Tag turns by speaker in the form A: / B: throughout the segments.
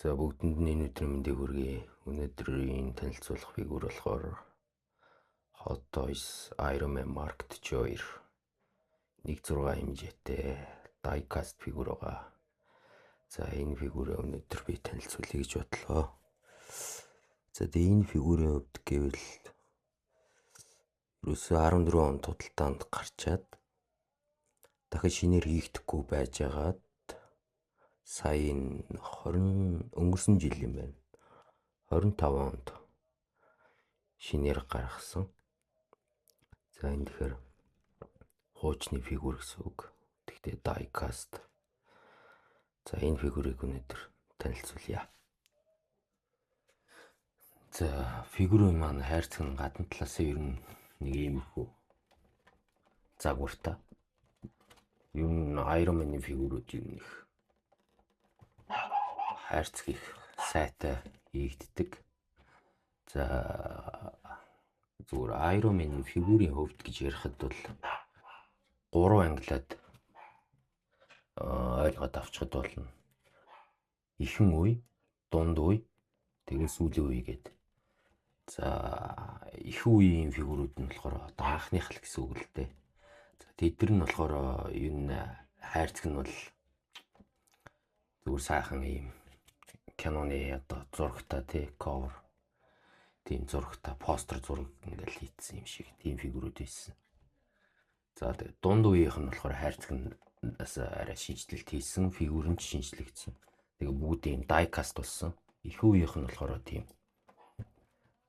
A: За бүгдэнд нь өнөөдрийн мэндийг хүргэе. Өнөөдрийн танилцуулах фигюр болохоор Hot Toys Iron Man Mark 42 1.6 хэмжээтэй die-cast фигюр байгаа. За энэ фигюрээ өнөөдөр би танилцуулъя гэж бодлоо. За тэгээ энэ фигюрийн хувьд гэвэл ерөөсөө 14 он худалдаанд гарчаад дахин шинээр хийгдэхгүй байж байгаад сая өнгөрсөн жил юм байна. 25 онд шинээр гаргасан. За энэ тэгэхээр хуучны фигюр гэсэн үг. Тэгтээ die-cast. За энэ фигюрыг өнөөдөр танилцуулъя. За фигюрын маань хайрцаг нь гадна талаас ер нь нэг юм хөө загвартай. Ер нь Iron Man-ийн фигюрүүд ер нь их хайрцаг их сайтай хийгддэг. За зүгээр Iron Man-ийн фигюрийн хувьд гэж ярихад бол 3 ангилаад ойлгоод авчихад болно. Ихэн үе, дунд үе, тэгээд сүүлийн үе гэдэг. За их үеийн фигюрүүд нь болохоор одоо анхных л гэсэн үг л дээ. За тэдэр нь болохоор ер нь хайрцаг нь бол зүгээр сайхан юм киноны одоо зурагтай тий cover тийм зурагтай постэр зураг ингээл хийцсэн юм шиг тийм фигюрүүд байсан. За тэгээд дунд үеийнх нь болохоор хайрцаг нь арай шинжилэлт хийсэн, фигюр нь шинжлэгдсэн. Тэгээ бүгд ийм die-cast болсон. Их үеийнх нь болохоор тийм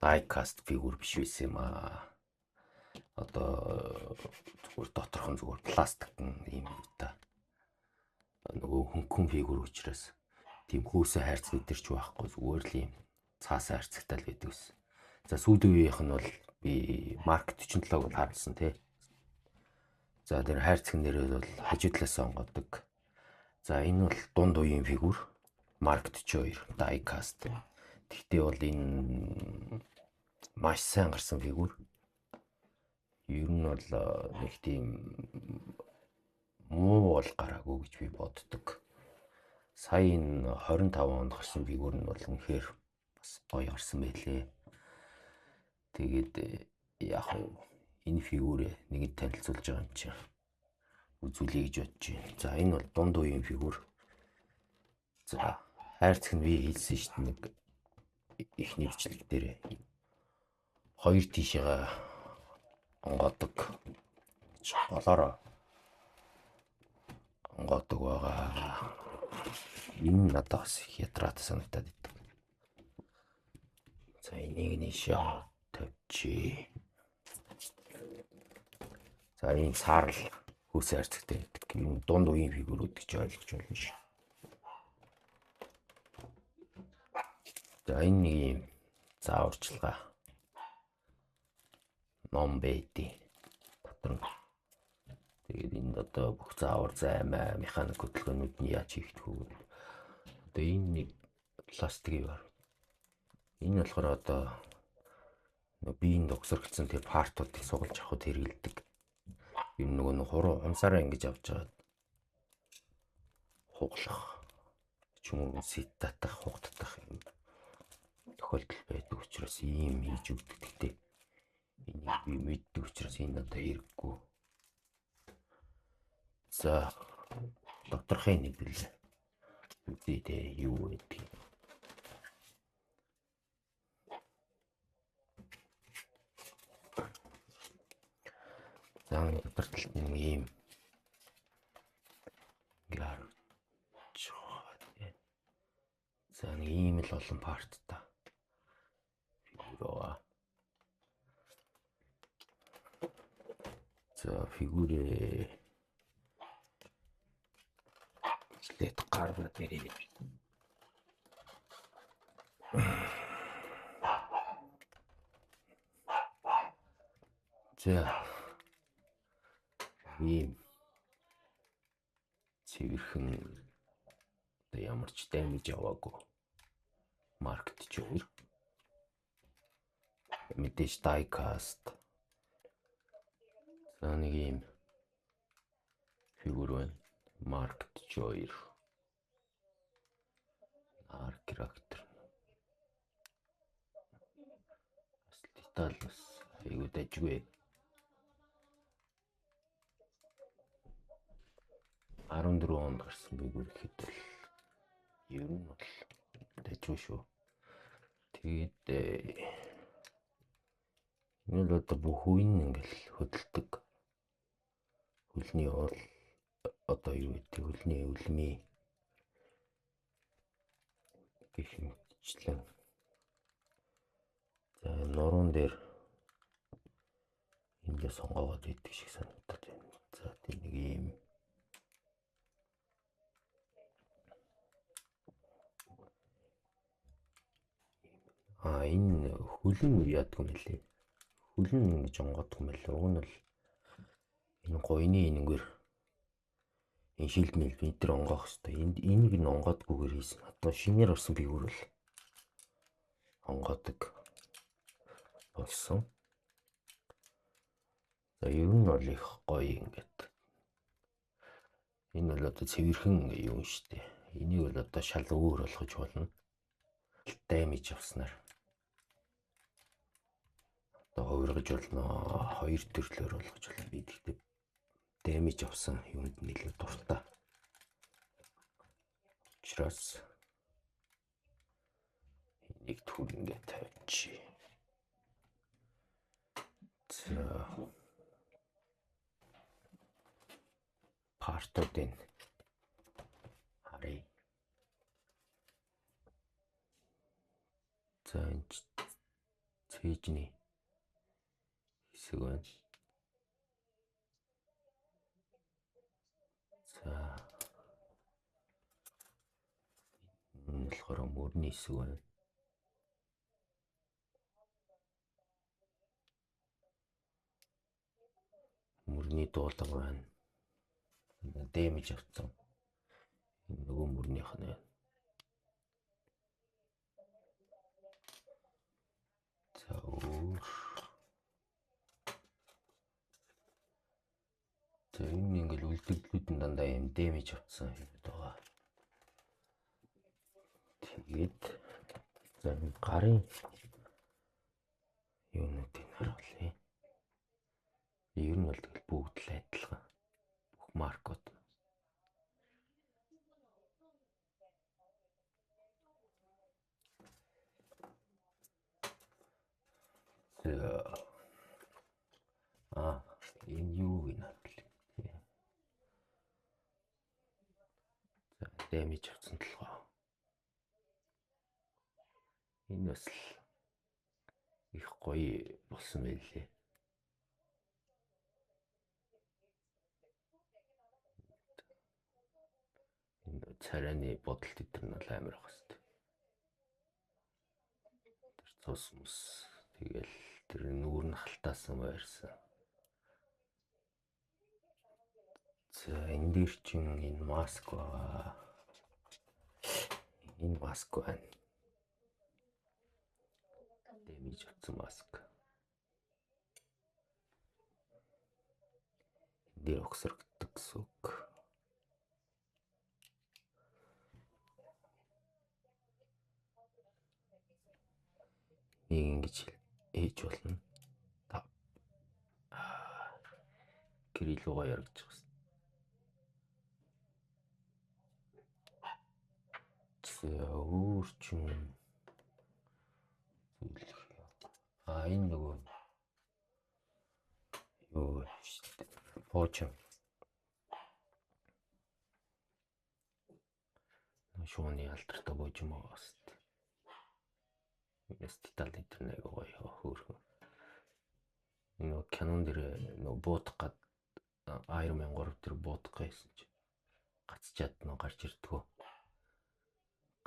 A: die-cast фигюр биш байсан юм аа. Одоо зүгээр доторх нь зүгээр пластик юм та. Нөгөө хөнгөн фигюр учраас тийм хөөсөө хайрцаг идэрч байхгүй зүгээр л юм цаасаа хайрцагтай л байдаг ус. За сүүлийн үеийнх нь бол би Mark 47-г бол харсан тий. За тэр хайрцаг нэрээ бол хажуу талаас онгодог. За энэ бол дунд үеийн фигюр Mark 42 die-cast. Тэгтээ бол энэ маш сайн гарсан фигюр. Ер нь бол нэг тийм муу бол гараагүй гэж би боддог. Сая энэ 25 онд гарсан фигюр нь бол үнэхээр бас гоё гарсан байлээ. Тэгээд яг энэ фигюрээ нэгэд танилцуулж байгаа юм чинь үзүүлэе гэж бодож байна. За энэ бол дунд үеийн фигюр. За хайрцаг нь би хэлсэн шүү дээ нэг ихний бичлэг дээр хоёр тишээгээ онгодог болоороо онгодог байгаа. Энэ надад бас ядраад санагдаад идэв. За энийг нишээ тавьчих. За энэ саарл хөөс хайрцагтай гэдэг юм дунд үеийн фигюрүүд гэж ойлгож болно шүү. За энэ нэг юм зааварчилгаа ном бэдий дотор. Тэгээд энд одоо бүх заавар займаа механик хөдөлгөөнүүд нь яаж хийгдэх вэ? Одоо энэ нэг пластикийн бар. Энэ болохоор одоо биеийн догсоргдсон тэр партуудыг сугалж авахд хэрэгэлдэг. Энэ нөгөө хуруу хумсаараа ингэж авч жагаад хуглах ч юм уу сэтатах хугдах юм тохиолдол байдаг учраас ийм хийж өгдөг. Гэхдээ энийг би мэддэг учраас энэ надад хэрэггүй. За докторхын нэг л үдээ юу гэдэг. За доктор талд нэг ийм гар чухал. За нэг ийм л олон парттай фигюр. За фигюрээ лет гарна тэрийг. За ийм цэвэрхэн ямар ч дэмэж аваагүй Mark 42 мэдээж die-cast. За нэг ийм фигюр байна. Mark 42 аркрах дайжгүй. 14 онд гарсан бигүүр ихэд бол ер нь бол дайжгүй шүү. Тэгээд энэ л одоо бүх үеийн ингээл хөдөлдөг. Хөлний ол одоо юу гэдэг хөлний өвлмий гэх мэтчлэн. За нуруунд дээр энэ сонгоогоод идэх шиг санагдаад байна. За тийм нэг юм энэ хөлн яадгүй юм лээ. Хөлн ингэж онгодгүй юм лээ. Уг нь бол энэ гойны энэгээр энэ шилд мэл бид нар онгоох хэвээр. Энийг нь онгодгүйгээр хийсэн. Одоо шинээр орсон бигүүр бол онгодог болсон. За ер нь бол их гоё ингээд. Энэ бол одоо цэвэрхэн юм шүү дээ. Энийг бол одоо шал өөр болгож болно. Даймиж авснаар. Одоо хувиргаж болно. Хоёр төрлөөр болгож болно. Би тэгтээ даймиж авсан юунд нэлээд дуртай. Учраас энийг түр ингээд тавьчих. За партуудын харъя. За энэ цээжний хэсэг байна. За энэ болохоор мөрний хэсэг байна. Мөрний дуулан байна. Дэмэж авсан. Энэ нөгөө мөрнийх нь байна. За энэ ингээл үлдэгдлүүд нь дандаа юм дэмэж авсан юм байгаа. Тэгээд за энэ гарын юунуудыг харуулъя. Ер нь бол тэгэл бүгд л адилхан. Бүх маркууд. Энэ юу гэнэ вэ? За дэмэж авсан толгой. Энэ бас их гоё болсон байлээ. Энэ царайны бодолт өдр нь бол амар ах хэвээр. Тэр цус мус тэгэл тэр нүүр нь халтаасан байрсан. За энэ дээр чинь энэ маск байгаа. Энэ маск байна. Дэмэж авсан маск. Энэ дээр огсоргддог гэсэн үг. Нэг ингэж ээж болно. Гэрэл руугаа яргаж байгаа. Өөр чинь энэ нөгөө юу поочм шууны алдартай боожим байгаа хэвээр. Энэс деталь интернет гоё хөөрхөн. Энэ Canon дээр нөгөө буутах гад Iron Man 3 дээр буутах гэсэн чинь гацчаад нөө гарч ирдгүү.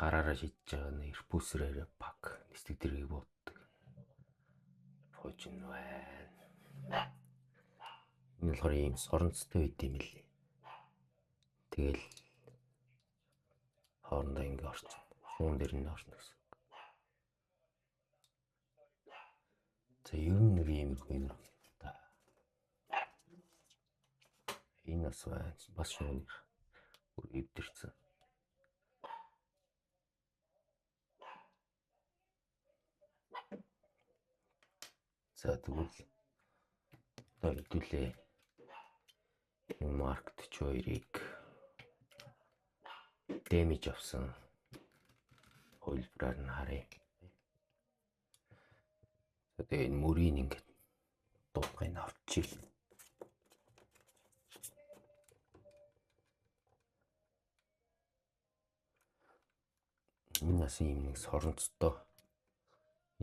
A: Гараараа шидэж байгаа нэг эрпүүсрээр пак нэстэг дэргийг буутдаг. Поожим байна. Энэ болохоор ийм соронцтой байд юм лээ. Тэгэл хоорондоо ингэ орсон. Шуун дээр нь орно гэсэн. За ер нь нэг юм юм та. Энэ бас шууны бүр эвдэрсэн. За тэгвэл Одоо хэдүүлээ Mark 42-ыг дэмэж авсан хөлбраар нь харъя. Тэгээ энэ мөрийг ингээд дуутгыг авчиж энэ нас юм нэг соронцтой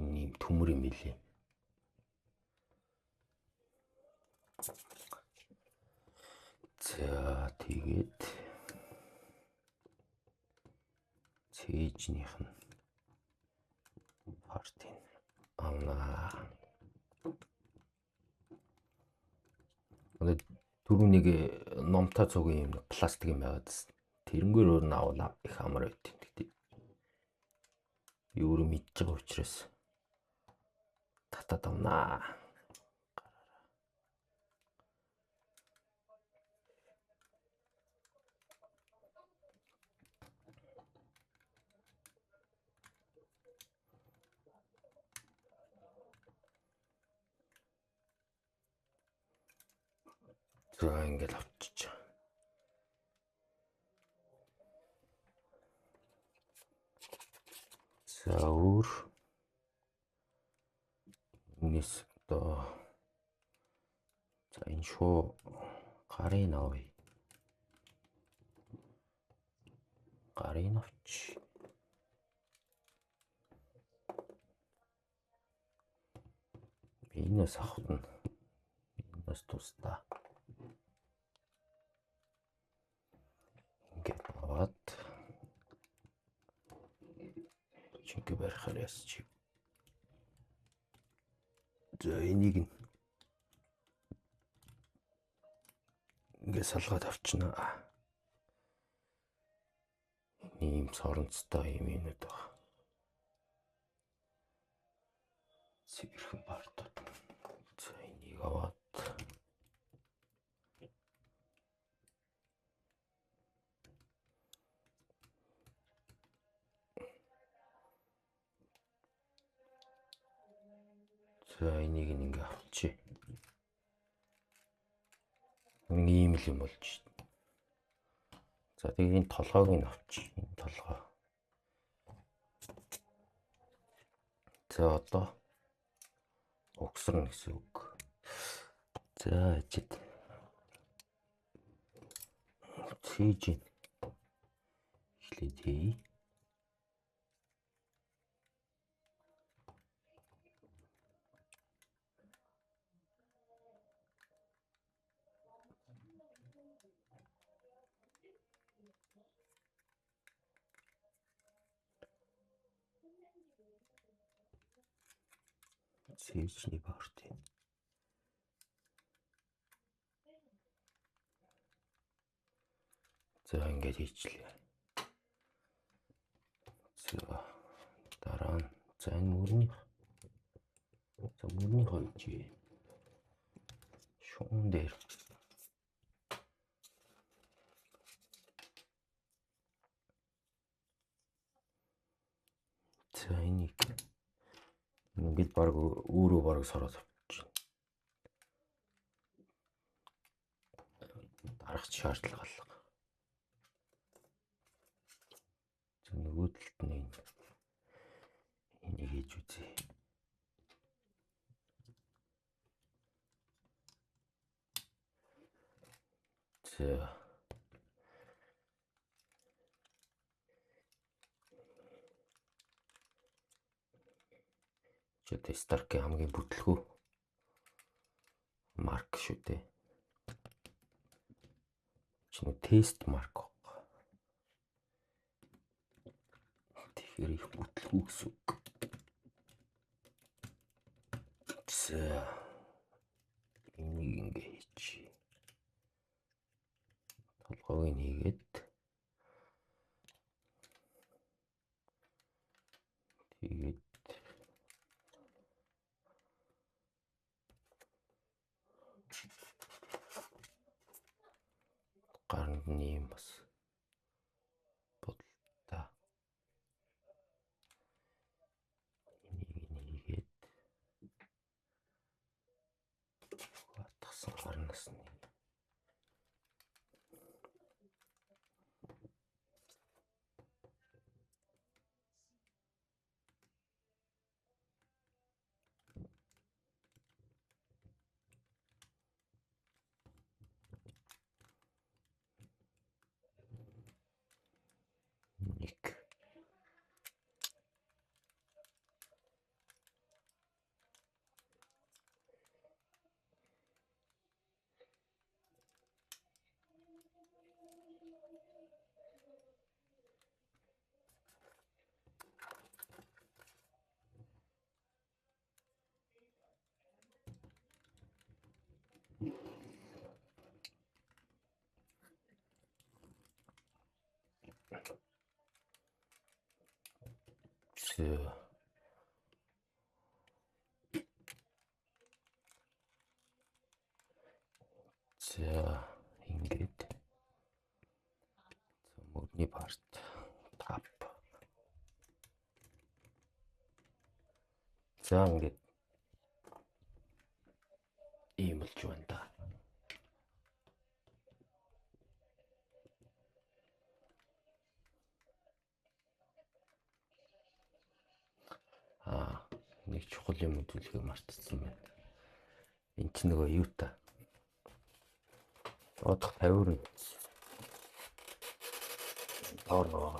A: энэ юм төмөр юм билий. За тэгээд цээжнийх нь партийн авнаа. Түрүү нэг номтой цугийн юм пластик юм байгаад тэрнгээр өөр нь авал их амар байт. Тэгтээ юу мэдж байгаа учраас татаад авнаа. За ингээд авчиж. За өөр энэс одоо за энэ шуу гарын авъя. Гарын авч. Энэс авахна. Энэс тусдаа. Ингээд аваад чингээ барихаар ясчих. За энийг ингээд салгаад авчнаа. Ийм соронцтой юм инээд байгаа. Сэгэрхэн партууд. За энийг аваад за энийг ингээ авчи. Ийм л юм болж шít. За тэгээд энэ толгойг нь авчи. Энэ толгой. За одоо угсарна гэсэн үг. За ажид. Цээж эхлээд хий. Цээжний партий. За ингээд хийчлээ. За дараа нь за энэ мөрний хойч шуун дээр за энийг ингээд баг өөрөө баг сороод авчих. Дарах шаардлага алга. За нөгөө талд нь энийг хийж үзье. За Жишээ Старкийн хамгийн бүтлгүү марк шүү дээ. Чинь тест марк. Тэгэхээр их бүтлгүү гэсэн үг. За энийг ингээ хийчих. Толгойг нэгээд тэгээд гаранд нь юм бас бодолтой. Энийг нэгээд хатгах За ингээд модны парт тап. За ингээд ийм болж байна да. Нэг чухал юм үзүүлэхийг мартсан байна. Энд чинь нөгөө юу та? Одох 50 тоор нөгөө.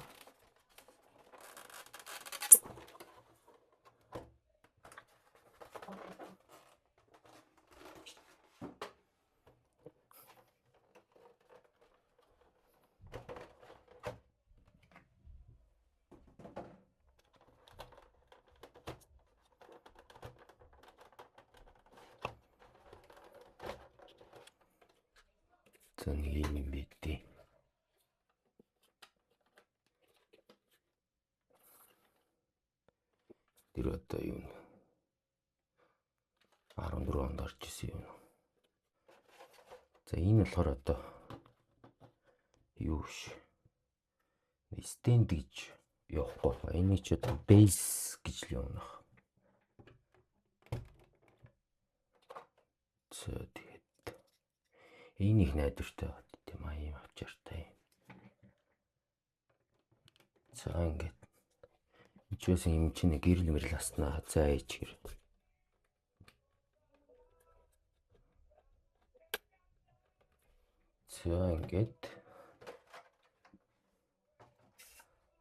A: За нэг юм бидий. Тэр одоо юу нэ? 14 онд орж исэн юм. За энэ болохоор одоо юу ш? Стенд гэж явахгүй. Энийг ч одоо бейс гэж л явна. За тэгээд энийг найдвартай бат тийм ийм авчиртай. За ингээд ичвэсэн юм чинь гэрэл мэрэл аснаа. За ич гэр. За ингээд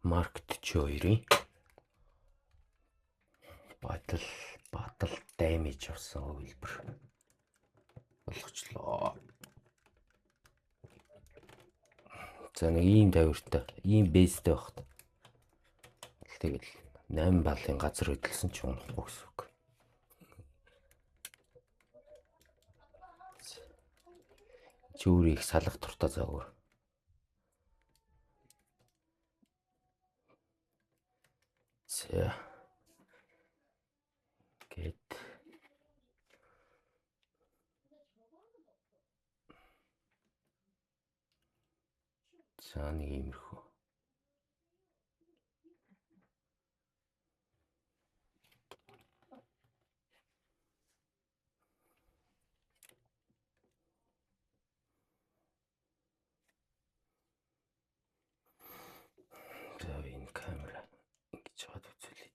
A: Mark 42-ийн батал damage авсан хөвлбөр болгочлоо. За нэг ийм тавиртай, ийм бейстэй багт. Тэгэл 8 баллын газар хөдөлсөн ч унахгүй гэсэн үг. Чүүрийг салах туртаа заагвар. За. Гэт. За нэг иймэрхүү. За энэ камера ингэж хад үзүүлээ.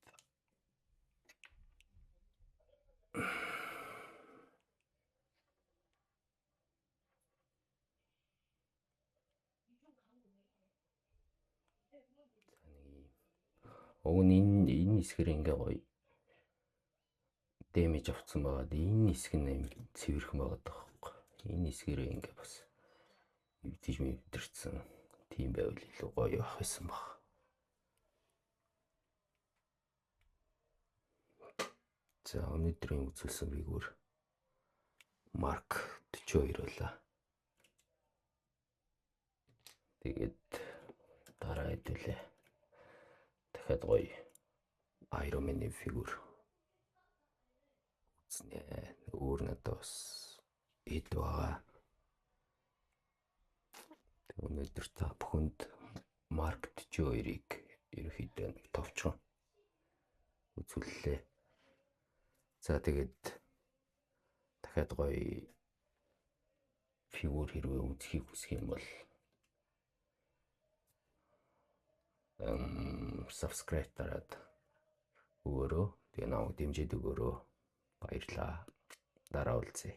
A: Уг нь энэ хэсгээр ингээ гоё дэмэж авцсан байгаад энэ хэсэг нь цэвэрхэн байгаад байгаа байхгүй. Энэ хэсгээр ингээ бас өвдөж мэдэрсэн тийм байвал илүү гоё байх байсан баг. За өнөөдрийн үзүүлсэн фигур Mark 42 байлаа. Тэгээд дараа хэдүүлээ. Дахиад гоё Iron Man-ийн фигур үзнэ. Өөр надад бас эд байгаа. Өнөөдөр та бүхэнд Mark 42-ыг ерөөхдөө товчхон үзүүллээ. За тэгээд дахиад гоё фигур хэрвээ үзхийг хүсэх юм бол subscribe дараад өгөөрэй. Тэгээ намайг дэмжиж өгөөрэй. Баярлалаа. Дараа уулзъя.